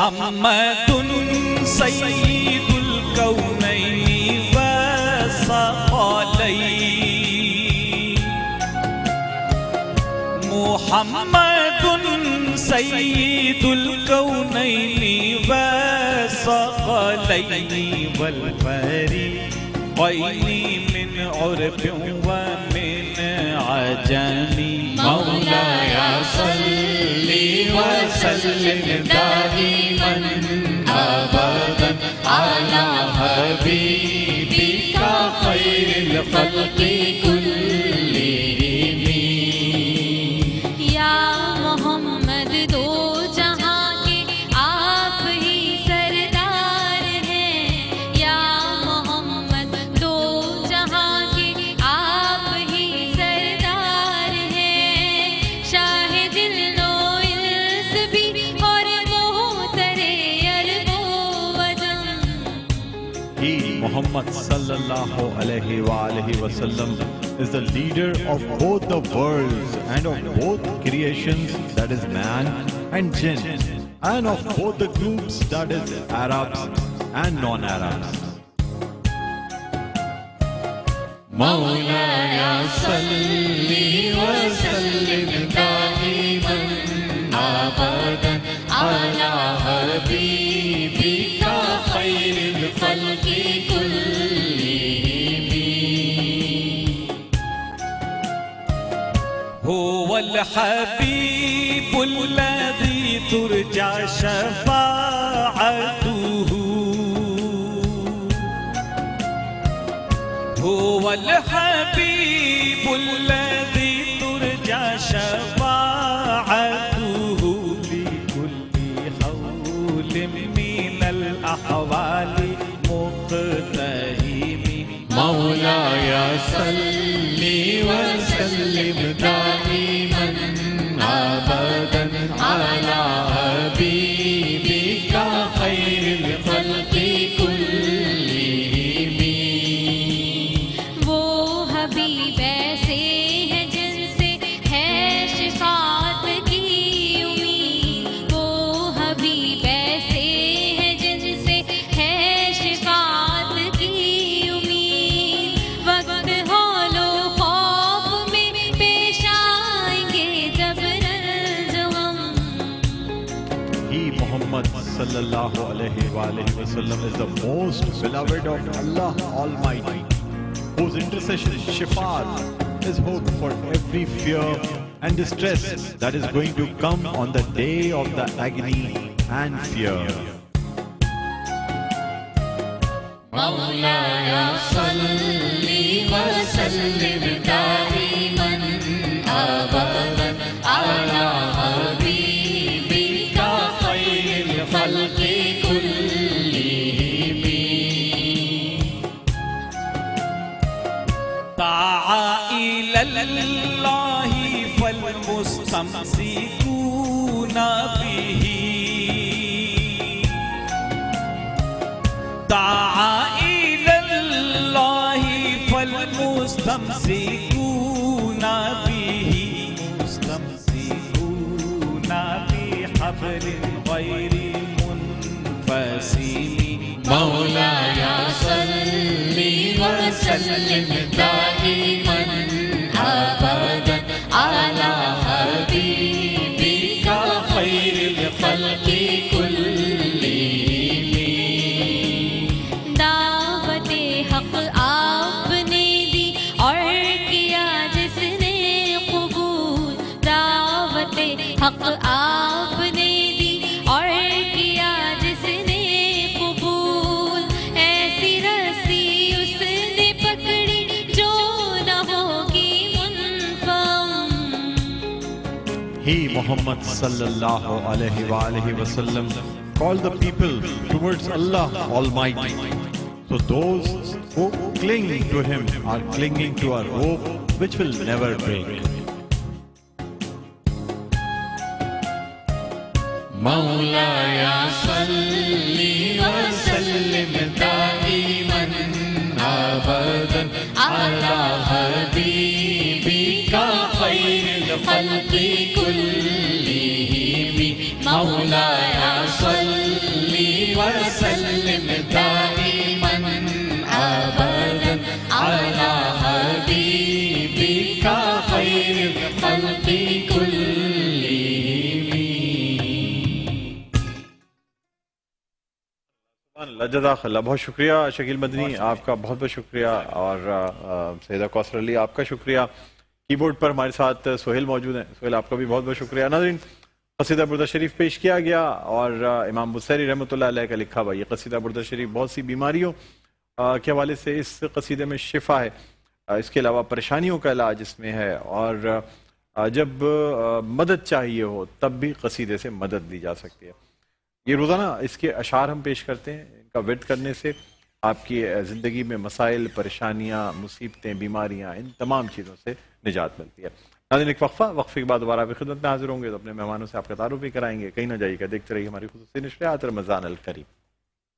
मुहम्मदुन सय्यिदुल कौनैनि व सकलैन। मुहम्मदुन सय्यिदुल कौनैनि व सकलैनि वल फरीक़ैनि मिन उर्बिन व मिन अजमी। मौलाया सल्ली व सल्लिम दाइमन अबदन अला हबीबिका खैरिल खल्क़ि कुल्लिहिम। या मोहम्मद दो जहां के आप ही सरदार हैं। या मोहम्मद दो जहां के आप ही सरदार हैं। शाहिदिल नो इल्स भी और मोहतरे अरबो वजम। He, Muhammad sallallahu alaihi wasallam, is the leader of both the worlds and of both creations, that is man and jinn, and of both the groups, that is Arabs and non-Arabs. मौलाया सल्ली व सल्लिम दाइमन अबदन अला हबीबिका खैरिल खल्क़ि कुल्लिहिम। हुवल हबीबुल लज़ी तुरजा शफ़ाअतुहु। हुवल हबीबुल लज़ी तुरजा शफ़ाअतुहु लिकुल्लि हौलिम मिनल अहवालि मुक़तहिम। मौलाया सल्ली व सल्लिम दाइमन अबदन अला हबीबिका खैरिल खल्क़ि कुल्लिहिम। वो हबीब ऐसे हैं जिनसे है शिफाअत की उम्मीद। वो हबीब ऐसे हैं जिनसे है शिफाअत की उम्मीद। वक्त हौलो खौफ में पेश आएंगे जब जो हम। He, Muhammad sallallahu alaihi wasallam, is the most beloved of Allah Almighty, whose intercession, shafaat, is hope for every fear and distress that is going to come on the day of the agony and fear. मौलाया सल्ली व सल्लिम दाइमन अबदन अला हबीबिका खैरिल खल्क़ि कुल्लिहिम। ताआ इलल्लाहि फल मुस्तमसिकूना बिही। ताआ इलल्लाहि फल मुस्तमसिकूना बिही। मुस्तमसिकूना बिहब्लिन गैरि मुनफसिम। मौलाया सल्ली व सल्लिम दाइमन अबदन अला हबीबिका खैरिल खल्क़ि कुल्लिहिम। दावते हक आपने दी और किया जिसने कबूल। दावते हक आपने दी और किया जिसने कबूल। ऐसी रस्सी उसने पकड़ी जो न होगी मुनफम। He, Muhammad sallallahu alaihi wasallam, called the people towards Allah Almighty. So those who cling to Him are clinging to a rope which will never break. मौलाया सल्ली व सल्लिम दाइमन अबदन अला हबीबिका खैरिल खल्क़ि कुल्लिहिम। मौलाया सल्ली वसल्लिम दाइमन अबदन अला हबीबिका खैरिल खल्क़ि लजदाखल्ला। बहुत शुक्रिया शकील मदनी, आपका बहुत बहुत शुक्रिया। और सैयदा कौसर अली आपका शुक्रिया। कीबोर्ड पर हमारे साथ सोहेल मौजूद हैं। सोहेल आपका भी बहुत बहुत शुक्रिया। नाज़रीन, कसीदा बुर्दा शरीफ पेश किया गया और इमाम बुसैरी रहमतुल्लाह अलैह का लिखा हुआ ये कसीदा बुर्दा शरीफ बहुत सी बीमारियों के हवाले से इस कसीदे में शिफा है, इसके अलावा परेशानियों का इलाज इसमें है। और जब मदद चाहिए हो तब भी कसीदे से मदद ली जा सकती है। ये रोज़ाना इसके अशार हम पेश करते हैं। इनका विर्द करने से आपकी ज़िंदगी में मसाइल, परेशानियाँ, मुसीबतें, बीमारियाँ, इन तमाम चीज़ों से निजात मिलती है। नाज़रीन, एक वक्फ़े के बाद दोबारा आपकी खिदमत में हाजिर होंगे तो अपने मेहमानों से आपका तारुफ भी कराएंगे। कहीं ना जाइएगा, देखते रहिए हमारी खुसूसी नशरियात रमज़ान अल करीम।